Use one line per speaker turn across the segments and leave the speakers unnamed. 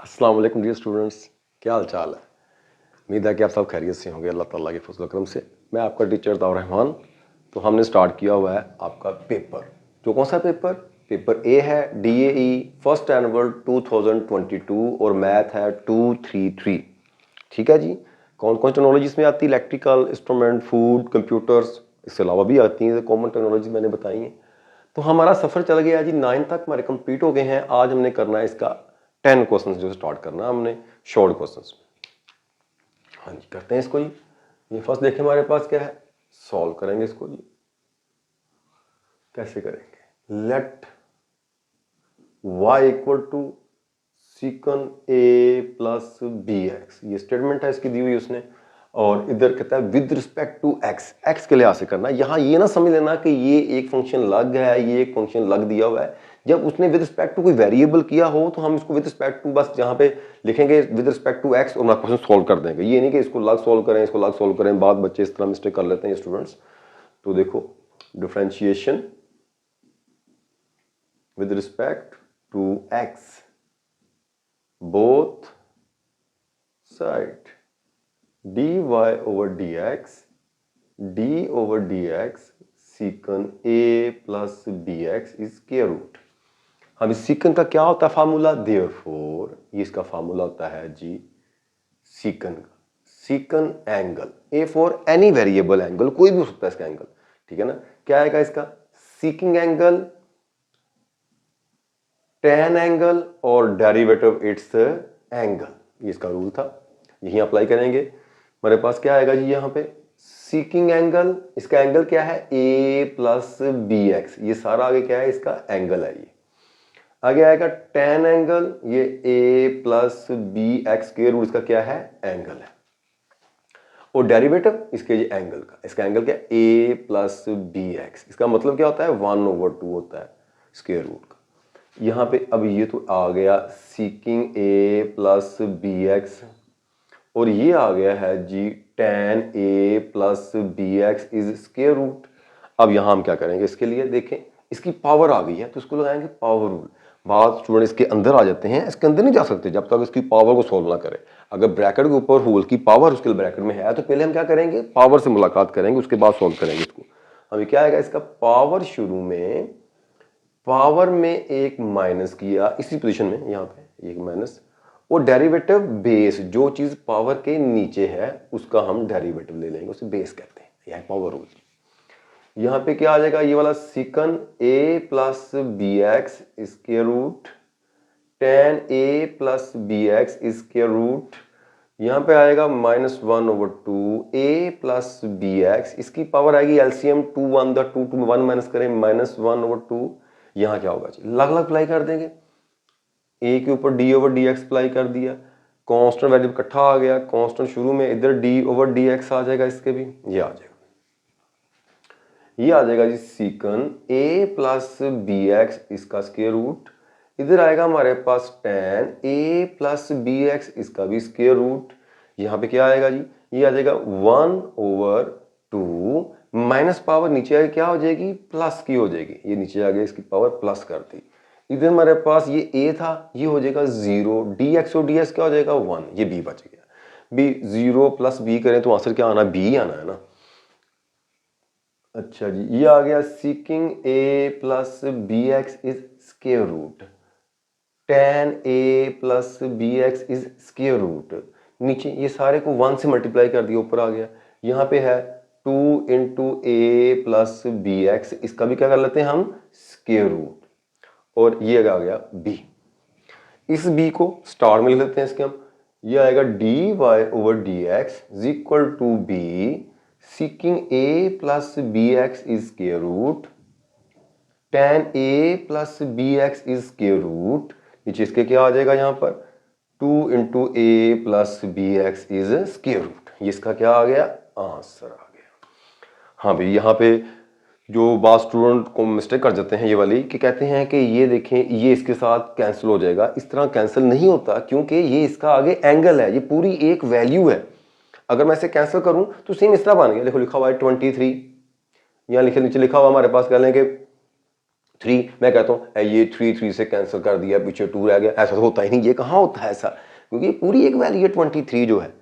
अस्सलाम वालेकुम dear students, क्या हाल चाल है। उम्मीद है कि आप सब खैरियत से होंगे अल्लाह ताला के फजल करम से। मैं आपका टीचर ताउर रहमान। तो हमने स्टार्ट किया हुआ है आपका पेपर। जो कौन सा पेपर? पेपर ए है DAE फर्स्ट एनुअल 2022 और मैथ है 233। ठीक है जी। कौन कौन टेक्नोलॉजी इसमें आती है? इलेक्ट्रिकल, इंस्ट्रूमेंट, फूड, कंप्यूटर्स, इसके अलावा भी आती हैं कॉमन टेक्नोलॉजी मैंने बताई हैं। तो हमारा सफ़र चल गया जी, 9 तक हमारे कंप्लीट हो गए हैं। आज हमने करना है इसका 10 क्वेश्चन जो स्टार्ट करना हमने शॉर्ट क्वेश्चन। हाँ जी, करते हैं इसको जी। ये फर्स्ट देखें हमारे पास क्या है, सॉल्व करेंगे इसको जी। कैसे करेंगे? लेट y इक्वल टू सीकन a प्लस बी एक्स, ये स्टेटमेंट है इसकी दी हुई उसने। और इधर कहता है with respect to x, x के लिहाज से करना। यहाँ ये ना समझ लेना कि ये एक फंक्शन लग है, ये एक फंक्शन लग दिया हुआ है। जब उसने विद रिस्पेक्ट टू कोई वेरिएबल किया हो तो हम इसको विद रिस्पेक्ट टू बस यहाँ पे लिखेंगे विद रिस्पेक्ट टू x और हमारा क्वेश्चन सॉल्व कर देंगे। ये नहीं कि इसको लग सॉल्व करें, इसको लग सॉल्व करें। बाद बच्चे इस तरह मिस्टेक कर लेते हैं स्टूडेंट्स। तो देखो, differentiation with respect to x both side dy over dx d over dx secant a plus bx is square root। हम इस secant का क्या होता है फार्मूला? therefore ये इसका फार्मूला होता है जी secant का, secant angle a for any variable angle, कोई भी हो सकता है इसका एंगल। ठीक है ना? क्या आएगा इसका? seeking एंगल, tan एंगल और डेरिवेटिव इट्स एंगल। ये इसका रूल था, यही अप्लाई करेंगे। हमारे पास क्या आएगा जी यहाँ पे? सीकिंग एंगल, इसका एंगल क्या है? a plus B x. ये सारा आगे क्या है? इसका एंगल है। ये आगे आएगा tan एंगल, ये a प्लस बी एक्स के रूट, इसका क्या है? एंगल है। और डेरिवेटिव इसके जी एंगल का, इसका एंगल क्या है? a plus B x. इसका मतलब क्या होता है? 1/2 होता है स्क्वायर रूट का। यहाँ पे अब ये तो आ गया seeking a plus B x और ये आ गया है जी tan a plus B x is square root. अब यहाँ हम क्या करेंगे इसके लिए? देखें, इसकी पावर आ गई है तो इसको लगाएंगे पावर रूल। बाद स्टूडेंट इसके अंदर आ जाते हैं, इसके अंदर नहीं जा सकते जब तक इसकी पावर को सॉल्व ना करें। अगर ब्रैकेट के ऊपर होल की पावर उसके ब्रैकेट में है तो पहले हम क्या करेंगे? पावर से मुलाकात करेंगे, उसके बाद सॉल्व करेंगे इसको। अभी क्या आएगा इसका? पावर शुरू में पावर में एक माइनस किया इसी पोजीशन में, यहाँ पे एक माइनस, और डेरिवेटिव बेस, जो चीज पावर के नीचे है उसका हम डेरिवेटिव ले लेंगे, उसे बेस कहते हैं। यह पावर रूल। यहाँ पे क्या आ जाएगा? ये वाला sec a plus B x square root tan a plus B x square root. यहाँ पे आएगा -1/2 a प्लस बी एक्स, इसकी पावर आएगी एलसीएम 2 1 द 2 2 1 माइनस करें -1/2। यहाँ क्या होगा जी? अलग अलग अप्लाई कर देंगे। a के ऊपर d over d x apply कर दिया, कांस्टेंट वैल्यू इकट्ठा आ गया, कांस्टेंट शुरू में, इधर d ओवर डी एक्स आ जाएगा, इसके भी ये आ जाएगा। ये आ जाएगा जी sec a plus B x, इसका स्क्वायर रूट। इधर आएगा हमारे पास tan a plus B x, इसका भी स्क्वायर रूट। यहाँ पे क्या आएगा जी? ये आ जाएगा 1/2 माइनस पावर नीचे आगे क्या हो जाएगी? प्लस की हो जाएगी। ये नीचे आ गया, इसकी पावर प्लस कर दी। इधर हमारे पास ये a था, ये हो जाएगा 0, dx और ds क्या हो जाएगा? 1, ये b बच गया। b 0 प्लस b करें तो आंसर क्या आना? b आना है ना। अच्छा जी, ये आ गया seeking a plus B x is square root tan a plus B x is square root. नीचे ये सारे को 1 से मल्टीप्लाई कर दिया, ऊपर आ गया। यहाँ पे है 2 into a plus B x, इसका भी क्या कर लेते हैं हम? Square root. और ये आ गया b। इस b को स्टार में लिख लेते हैं इसके हम। ये आएगा dy over dx is equal to b sec a plus B x is square root tan a plus B x is square root. नीचे इसके क्या आ जाएगा? यहाँ पर 2 into a plus B x is square root. ये इसका क्या आ गया? आंसर आ गया। हाँ भाई, यहाँ पे जो बात स्टूडेंट को मिस्टेक कर जाते हैं ये वाली, कि कहते हैं कि ये देखें ये इसके साथ कैंसिल हो जाएगा। इस तरह कैंसिल नहीं होता, क्योंकि ये इसका आगे एंगल है, ये पूरी एक वैल्यू है। अगर मैं इसे कैंसिल करूं तो सेम इस तरह बन गया। देखो लिखा हुआ है 23, यहाँ लिखे नीचे लिखा हुआ हमारे पास, कह लेंगे 3 मैं कहता हूँ ये 3 से कैंसिल कर दिया, पीछे 2 रह गया, ऐसा तो होता ही नहीं। ये कहाँ होता है ऐसा, क्योंकि पूरी एक वैल्यू है 23 जो है।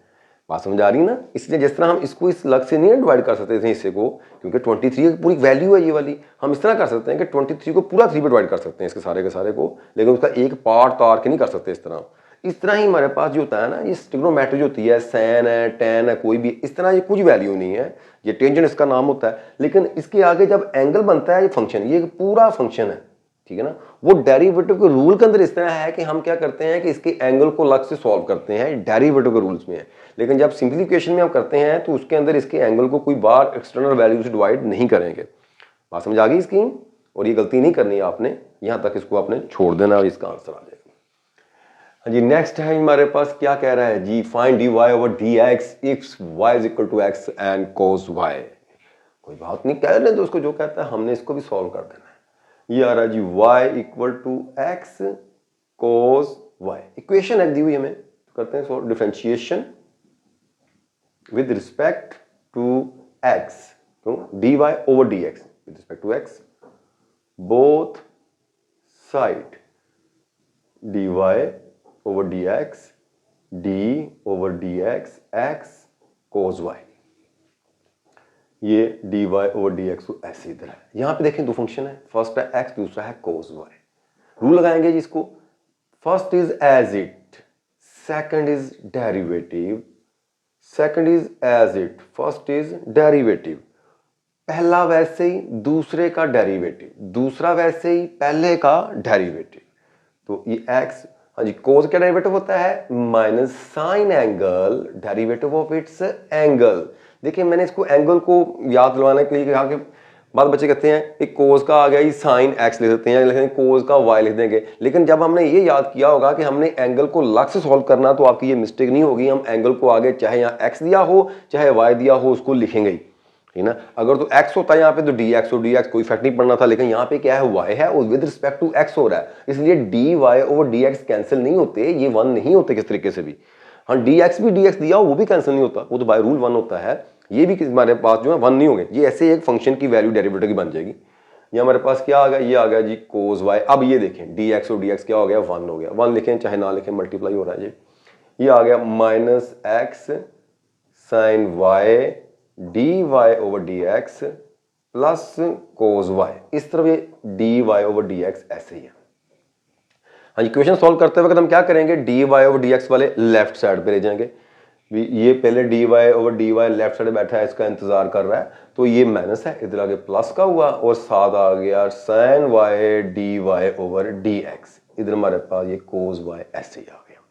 बात समझ आ रही है ना। इसलिए जिस तरह हम इसको इस लग से नहीं डिवाइड कर सकते थे हिस्से को, क्योंकि 23 पूरी वैल्यू है ये वाली, हम इस तरह कर सकते हैं कि 23 को पूरा 3 पे डिवाइड कर सकते हैं इसके सारे के सारे को, लेकिन उसका एक पार्ट तार के नहीं कर सकते इस तरह। इस तरह ही हमारे पास जो होता है ना, ये ट्रिग्नोमेट्री जो होती है, साइन है, tan है, कोई भी इस तरह ये कुछ वैल्यू नहीं है, ये टेंजेंट इसका नाम होता है। लेकिन इसके आगे जब एंगल बनता है ये फंक्शन, ये पूरा फंक्शन है, ठीक है ना। वो डेरिवेटिव के रूल के अंदर इस तरह है कि हम क्या करते हैं कि इसके एंगल को अलग से सॉल्व करते हैं, डेरिवेटिव के रूल्स में है। लेकिन जब सिंप्लीफिकेशन में हम करते हैं तो उसके अंदर इसके एंगल को कोई बार एक्सटर्नल वैल्यू से डिवाइड नहीं करेंगे। बात समझ आ गई इसकी। और ये गलती नहीं करनी है आपने, यहां तक इसको आपने छोड़ देना और इसका आंसर आ जाएगा। हाँ जी, नेक्स्ट है हमारे पास, क्या कह रहा है जी, find dy over dx if y is equal to x and cos y। कोई बात नहीं, कह लें तो उसको जो कहता है, हमने इसको भी सॉल्व कर देना है। ये आ रहा है जी y equal to x cos y। Equation है दी हुई हमें, तो करते हैं solve. Differentiation with respect to x, तो dy over dx with respect to x, both side dy over dx d over dx x cos y। ये dy over dx को ऐसे इधर है। यहां पे देखें दो फंक्शन है, फर्स्ट है x, दूसरा है cos y। रूल लगाएंगे जिसको, first is as it, second is derivative, second is as it, first is derivative. पहला वैसे ही दूसरे का डेरिवेटिव, दूसरा वैसे ही पहले का डेरिवेटिव। तो ये x, हाँ जी, कोस क्या डेरिवेटिव होता है, minus sine angle derivative of its angle. देखिए मैंने इसको एंगल को याद दिलवाने के लिए कहा कि बाद बच्चे कहते हैं कि कोस का आ गया, ये साइन x लिख देते हैं, लेकिन कोस का y लिख देंगे। लेकिन जब हमने ये याद किया होगा कि हमने एंगल को अलग से सॉल्व करना, तो आपकी ये मिस्टेक नहीं होगी। हम एंगल को आगे चाहे यहाँ x दिया हो चाहे y दिया हो उसको लिखेंगे ही, ठीक ना। अगर तो x होता है यहाँ पे तो dx हो, dx कोई इफेक्ट नहीं पड़ना था, लेकिन यहाँ पे क्या है, y है और विद रिस्पेक्ट टू x हो रहा है, इसलिए dy ओवर dx कैंसिल नहीं होते, ये 1 नहीं होते किस तरीके से भी। हाँ, dx भी dx दिया हो वो भी कैंसिल नहीं होता, वो तो बाय रूल 1 होता है। ये भी हमारे पास जो है 1 नहीं होंगे, ये ऐसे एक फंक्शन की वैल्यू डेरिवेटिव की बन जाएगी। ये हमारे पास क्या आ गया, ये आ गया जी cos y। अब ये देखें dx और dx क्या हो गया, 1 हो गया। 1 लिखें चाहे ना लिखें, मल्टीप्लाई हो रहा है जी। ये आ गया minus x sine y dy over dx plus cos y। इस तरफ ये dy ओवर dx ऐसे ही है। हाँ, इक्वेशन सॉल्व करते वक्त हम क्या करेंगे, dy ओवर dx वाले लेफ्ट साइड पे ले जाएंगे। ये पहले dy over dy left side बैठा है, इसका इंतजार कर रहा है, तो ये माइनस है, इधर आगे प्लस का हुआ और साथ आ गया sine y dy over dx। इधर हमारे पास ये cos y ऐसे ही आ गया।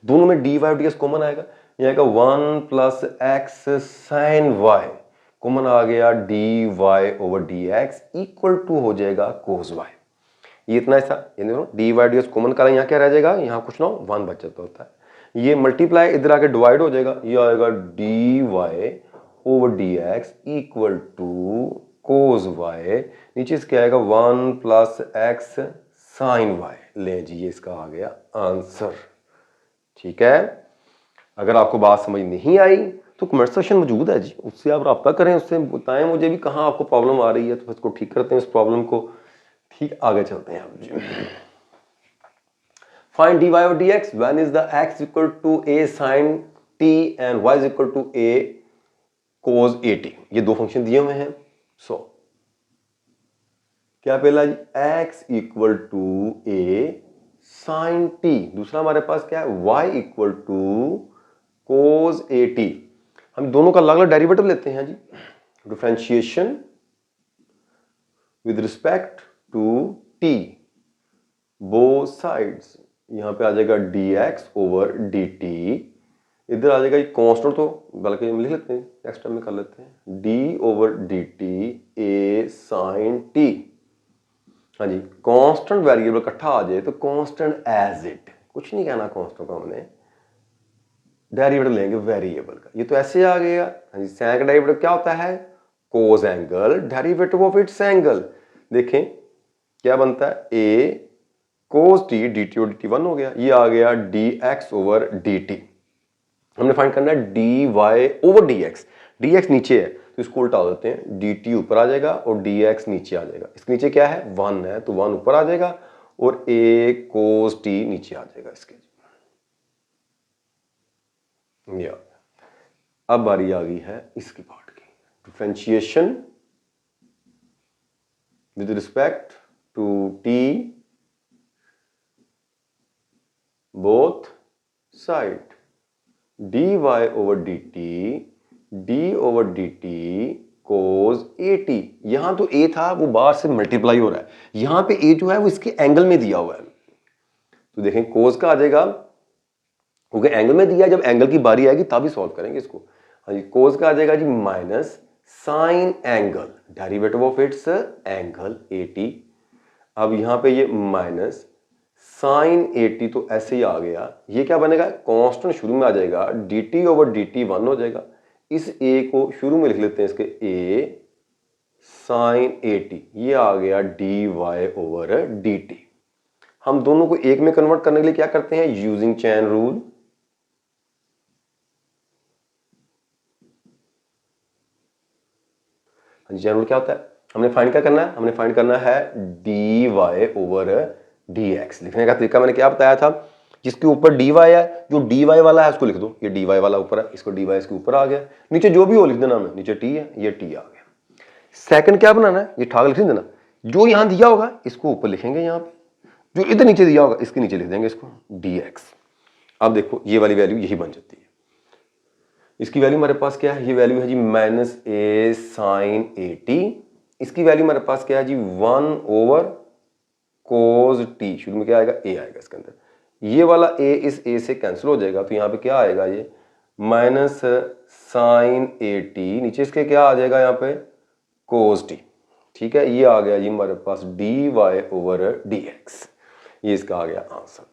दोनों में dy और dx कॉमन आएगा, यहाँ का 1 plus x sine y common आ गया, dy over dx equal to हो जाएगा cos y। ये इतना ऐसा, ये देखो dy dx कॉमन करा, यहाँ क्या रह जाएगा, यहाँ कुछ ना 1 बच जाता होता है। ये मल्टीप्लाई इधर आके डिवाइड हो जाएगा, ये आएगा dy over dx equal to cos y। नीचे इसके आएगा 1 प्लस एक्स साइन y। ले जी, ये इसका आ गया आंसर। ठीक है, अगर आपको बात समझ नहीं आई तो कमेंट सेक्शन मौजूद है जी, उससे आप रब्ता करें, उससे बताएं मुझे भी कहाँ आपको प्रॉब्लम आ रही है, तो इसको ठीक करते हैं इस प्रॉब्लम को। ठीक, आगे चलते हैं आप जी। Find dy over dx when is the x equal to a sin t and y is equal to a cos at। ये दो फंक्शन दिए हुए हैं। सो क्या पहला जी, x equal to a sin t, दूसरा हमारे पास क्या है, y equal to cos at। हम दोनों का अलग अलग डेरिवेटिव लेते हैं जी। Differentiation with respect to t, both sides, यहां पे आ जाएगा dx ओवर dt, इधर आ जाएगा कांस्टेंट, तो बल्कि हम लिख लेते हैं, नेक्स्ट टाइम में कर लेते हैं, d over dt a sin t। हाँ जी, कांस्टेंट वेरिएबल इकट्ठा आ जाए तो कांस्टेंट एज इट, कुछ नहीं कहना कांस्टेंट का, हमने डेरिवेटिव लेंगे वेरिएबल का। ये तो ऐसे आ गया। हाँ जी, साइन का डेरिवेटिव क्या होता है, cos angle derivative of its angle. देखें क्या बनता है, a cos t dt और dt 1 हो गया। ये आ गया dx ओवर dt। हमने फाइंड करना है dy ओवर dx, dx नीचे है तो इसको उल्टा देते हैं, dt ऊपर आ जाएगा और dx नीचे आ जाएगा। इसके नीचे क्या है 1 है तो 1 ऊपर आ जाएगा और a cos t नीचे आ जाएगा इसके। या अब बारी आ गई है इसकी पार्ट की, differentiation with respect to t both side, dy over dt d over dt cos at। यहां तो a था वो बाहर से मल्टीप्लाई हो रहा है, यहां पे a जो है वो इसके एंगल में दिया हुआ है। तो देखें cos का आ जाएगा क्योंकि एंगल में दिया है, जब एंगल की बारी आएगी तभी सॉल्व करेंगे इसको। हाँ जी, cos का आ जाएगा जी minus sine angle, derivative of its angle 80। अब यहां पे ये माइनस साइन 80 तो ऐसे ही आ गया, ये क्या बनेगा कांस्टेंट शुरू में आ जाएगा, dt ओवर dt 1 हो जाएगा। इस a को शुरू में लिख लेते हैं इसके a साइन 80, ये आ गया dy ओवर dt। हम दोनों को एक में कन्वर्ट करने के लिए क्या करते हैं, using chain rule. Chain rule क्या होता है, हमने फाइंड क्या करना है, हमने फाइंड करना है dy ओवर dx। लिखने का तरीका मैंने क्या बताया था, जिसके ऊपर dy है, जो dy वाला है उसको लिख दो, ये dy वाला ऊपर है, इसको dy इसके ऊपर आ गया, नीचे जो भी हो लिख देना, हमें नीचे t है, ये t आ गया। सेकंड क्या बनाना है, ये ठाक लिख देना, जो यहां दिया होगा इसको ऊपर लिखेंगे, यहां पे जो इधर नीचे दिया होगा इसके नीचे लिख देंगे इसको dx। अब देखो ये वाली वैल्यू यही बन जाती है, इसकी वैल्यू हमारे पास क्या है, ये वैल्यू है जी माइनस a साइन 80। इसकी वैल्यू हमारे पास क्या है जी 1 ओवर cos t, शुरू में क्या आएगा a आएगा इसके अंदर, ये वाला a इस a से कैंसिल हो जाएगा, तो यहाँ पे क्या आएगा ये माइनस साइन 80, नीचे इसके क्या आ जाएगा यहाँ पे cos t। ठीक है, ये आ गया जी हमारे पास dy ओवर dx, ये इसका आ गया आंसर।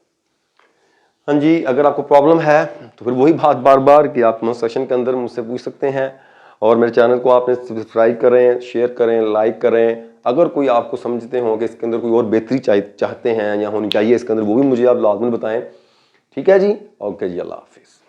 हाँ जी, अगर आपको प्रॉब्लम है तो फिर वही बात बार बार कि आप सेशन के अंदर मुझसे पूछ सकते हैं, और मेरे चैनल को आपने सब्सक्राइब करें, शेयर करें, लाइक करें। अगर कोई आपको समझते हो कि इसके अंदर कोई और बेहतरी चाहते हैं या होनी चाहिए इसके अंदर, वो भी मुझे आप लाजमन बताएं। ठीक है जी, ओके जी, अल्लाह हाफिज़।